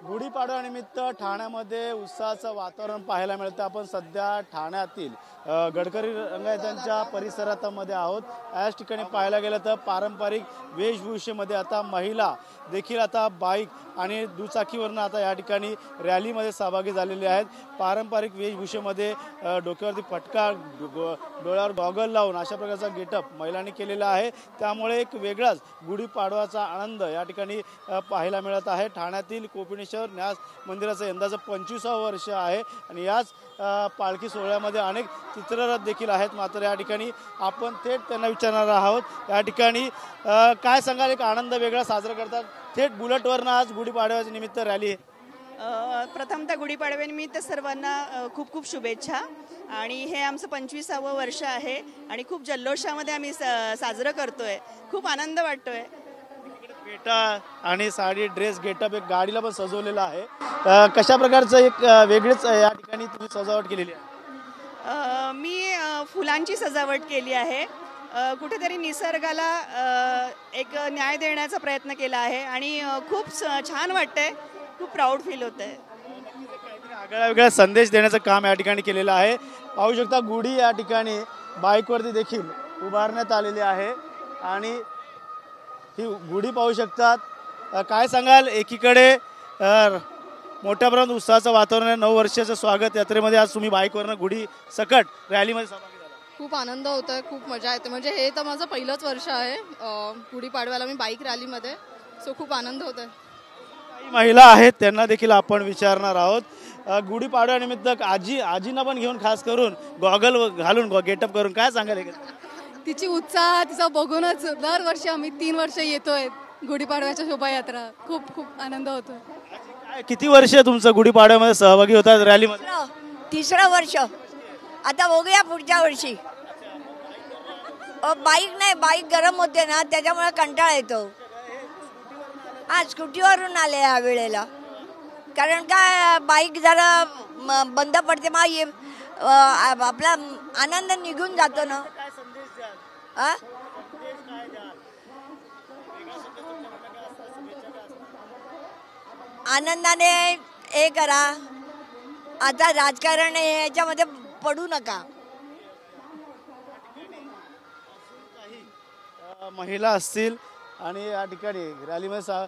गुढीपाडव्यानिमित्त ठाण्यामध्ये उत्साहाचं वातावरण पाहायला मिळतं। आपण सध्या ठाण्यातील गडकरी रंगायतांच्या परिसरामध्ये आहोत। याच ठिकाणी पाहायला गेलं तर पारंपरिक वेशभूषेमध्ये आता महिला देखील आता बाईक आणि दुचाकीवरून आता या ठिकाणी रॅलीमध्ये सहभागी झालेले आहेत। पारंपरिक वेशभूषेमध्ये डोक्यावरती पटका, डोळ्यावर गॉगल लावून अशा प्रकारचा गेटअप महिलांनी केलेला आहे। त्यामुळे एक वेगळाच गुढीपाडवाचा आनंद या ठिकाणी पाहायला मिळत आहे। ठाण्यातील कोपिनेश्वर न्यास मंदिराचं यंदाचं 25वं वर्ष आहे आणि याच पालखी सोहळ्यामध्ये अनेक चित्ररथ देखील आहेत। मात्र या ठिकाणी आपण थेट त्यांना विचारणार आहोत या ठिकाणी काय सांगाल, एक आनंद वेगळा साजरा करतात थेट बुलेटवरनं आज गुढीपाडव्याच्या निमित्त रॅली आहे। प्रथमतः गुढीपाडव्यानिमित्त सर्वांना खूप खूप शुभेच्छा। आणि हे आमचं 25वं वर्ष आहे आणि खूप जल्लोषामध्ये आम्ही साजरं करतोय। खूप आनंद वाटतोय। पेटा आणि साडी ड्रेस गेटअप एक गाडीला पण सजवलेला आहे। कशा प्रकारचं एक वेगळीच या ठिकाणी तुम्ही सजावट केलेली आहे? मी फुलांची सजावट केली आहे। कुठेतरी निसर्गाला एक न्याय देण्याचा प्रयत्न केला आहे आणि खूप छान वाटतंय, खूप प्राऊड फील होतंय। आगळा वेगळा संदेश देण्याचं काम या ठिकाणी केलेलं आहे। पाहू शकता गुढी या ठिकाणी बाईकवरती देखील उभारण्यात आलेली आहे आणि ही गुढी पाहू शकतात। काय सांगाल, एकीकडे मोठ्या प्रमाणात उत्साहाचं वातावरण आहे। 9 वर्षाचं स्वागत यात्रेमध्ये आज तुम्ही बाईकवरनं गुढी सकट रॅलीमध्ये सहभागी झाला। खूप आनंद होतोय, खूप मजा येते। म्हणजे हे तर माझं पहिलंच वर्ष आहे गुढीपाडव्याला मी बाईक रॅलीमध्ये, सो खूप आनंद होतोय। काही महिला आहेत त्यांना देखील आपण विचारणार आहोत। गुढीपाडव्यानिमित्त आजींना पण घेऊन खास करून गॉगल घालून गेटअप करून काय सांगाल? तिची उत्साह तिचा बघूनच दरवर्षी आम्ही 3 वर्ष येतोय गुढीपाडव्याच्या शोभायात्रा। खूप खूप आनंद होतोय। किती वर्ष तुमचं गुढीपाडव्यामध्ये सहभागी होतात रॅलीमध्ये? 3रं वर्ष। आता बघूया पुढच्या वर्षी। बाईक नाही, बाईक गरम होते ना त्याच्यामुळे कंटाळा येतो। स्कूटीवरून आले या वेळेला, कारण काय बाईक जरा बंद पडते, मग आपला आनंद निघून जातो ना। आनंदाने हे करा, आता राजकारण याच्यामध्ये पडू नका। महिला असतील आणि या ठिकाणी रॅलीमध्ये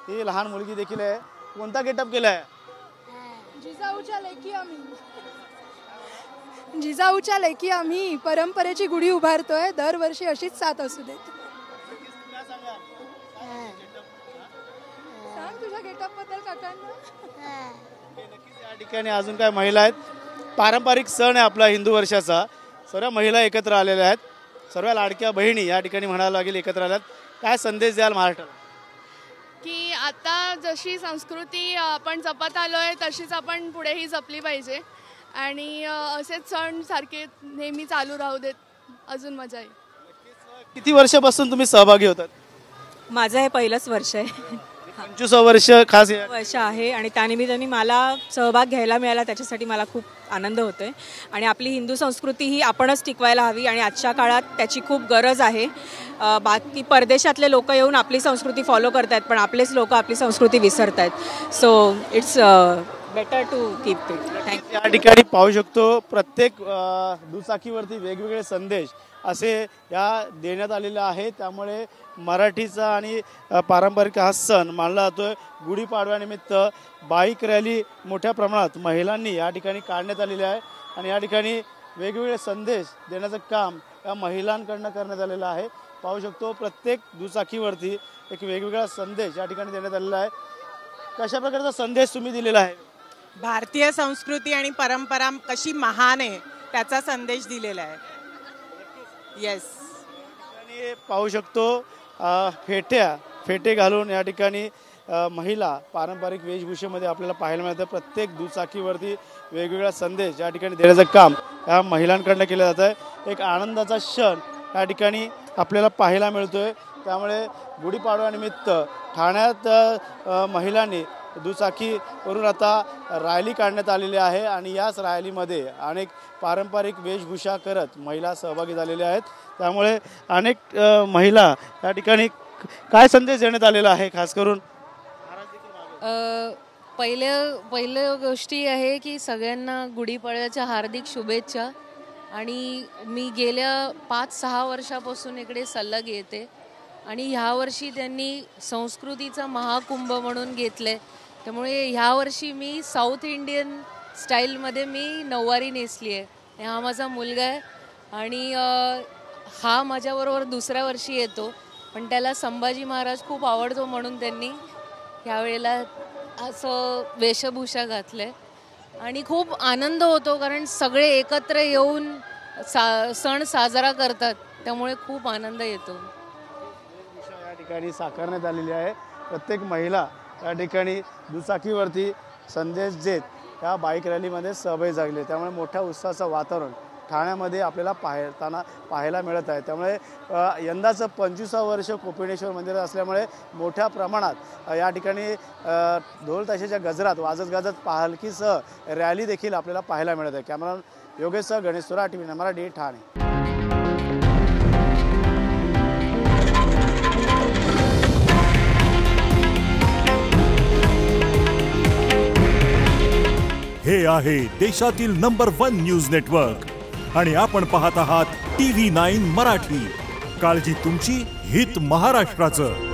ही लहान मुलगी देखील आहे। कोणता गेटअप केला आहे? जिजाऊच्या लेकी आम्ही परंपरेची गुढी उभारतोय। दरवर्षी अशीच साथ असू देत। सांग तुझ्या गेटअप बद्दल काकांना। या ठिकाणी अजून काय महिला आहेत? पारंपरिक सण आहे आपला हिंदू वर्षाचा। सर्व महिला एकत्र आलेल्या आहेत, सर्व लाडक्या बहिणी या ठिकाणी म्हणायला लागेल एकत्र आल्यात। काय संदेश द्याल महाराष्ट्राला? की आता जशी संस्कृती आपण जपत आलोय तशीच आपण पुढेही जपली पाहिजे आणि असेच सण सारखे नेहमी चालू राहू देत, अजून मजा येईल। किती वर्षापासून तुम्ही सहभागी होतात? माझं हे पहिलंच वर्ष आहे। 25वं वर्ष खास वर्ष आहे आणि त्यानिमित्ताने मला सहभाग घ्यायला मिळाला, त्याच्यासाठी मला खूप आनंद होतोय। आणि आपली हिंदू संस्कृती ही आपणच टिकवायला हवी आणि आजच्या काळात त्याची खूप गरज आहे। बाकी परदेशातले लोक येऊन आपली संस्कृती फॉलो करतात, पण आपलेच लोक आपली संस्कृती विसरत आहेत। So it's better to keep it. Thank you. या ठिकाणी पाहू शकतो प्रत्येक दुचाकीवरती वेगवेगळे संदेश असे या देण्यात आलेले आहे। त्यामुळे मराठीचा आणि पारंपरिक हा सण मानला जातोय। गुढीपाडव्यानिमित्त बाईक रॅली मोठ्या प्रमाणात महिलांनी या ठिकाणी काढण्यात आलेली आहे आणि या ठिकाणी वेगवेगळे संदेश देण्याचं काम या महिलांकडनं करण्यात आलेलं आहे। पाहू शकतो प्रत्येक दुचाकीवरती एक वेगवेगळा संदेश या ठिकाणी देण्यात आलेला आहे। कशा प्रकारचा संदेश तुम्ही दिलेला आहे? भारतीय संस्कृती आणि परंपरा कशी महान आहे त्याचा संदेश दिलेला आहे। येस। आणि पाहू शकतो फेटे घालून या ठिकाणी महिला पारंपरिक वेशभूषेमध्ये आपल्याला पाहायला मिळतं। प्रत्येक दुचाकीवरती वेगवेगळा संदेश या ठिकाणी देण्याचं काम या महिलांकडनं केलं जातं आहे। एक आनंदाचा क्षण या ठिकाणी आपल्याला पाहायला मिळतोय। त्यामुळे गुढीपाडव्यानिमित्त ठाण्यात महिलांनी दुचाकीवरून आता रॅली काढण्यात आलेली आहे आणि याच रॅलीमध्ये अनेक पारंपरिक वेशभूषा करत महिला सहभागी झालेल्या आहेत। त्यामुळे अनेक महिला या ठिकाणी काय संदेश देण्यात आलेला आहे खास करून? पहिलं गोष्टी आहे की सगळ्यांना गुढीपाडव्याच्या हार्दिक शुभेच्छा. आणि मी गेल्या 5-6 वर्षापासून इकडे सलग येते आणि ह्यावर्षी त्यांनी संस्कृतीचा महाकुंभ म्हणून घेतले. त्यामुळे ह्यावर्षी मी साऊथ इंडियन स्टाईलमध्ये मी नऊवारी नेसली आहे. हा माझा मुलगा आहे आणि हा माझ्याबरोबर दुसऱ्या वर्षी येतो, पण त्याला संभाजी महाराज खूप आवडतो म्हणून त्यांनी ह्यावेळेला असं वेशभूषा घातले आणि खूप आनंद होतो कारण सगळे एकत्र येऊन सण साजरा करतात, त्यामुळे खूप आनंद येतो. या ठिकाणी साकारण्यात आलेली आहे. प्रत्येक महिला या ठिकाणी दुचाकीवरती संदेश देत या बाईक रॅलीमध्ये सहभागी झाले. त्यामुळे मोठ्या उत्साहाचं वातावरण ठाण्यामध्ये आपल्याला पाहायला मिळत आहे. त्यामुळे यंदाचं 25वं वर्ष कोपिनेश्वर मंदिरात असल्यामुळे मोठ्या प्रमाणात या ठिकाणी ढोल ताशाच्या गजरात वाजत गाजत पालखीसह रॅली देखील आपल्याला पाहायला मिळत आहे. कॅमेरामन योगेशसह गणेश सुरा, TV मराठी, ठाणे. हे आहे देशातील नंबर 1 न्यूज नेटवर्क आणि आपण पाहत आहात TV9 मराठी. काळजी तुमची, हित महाराष्ट्राचं.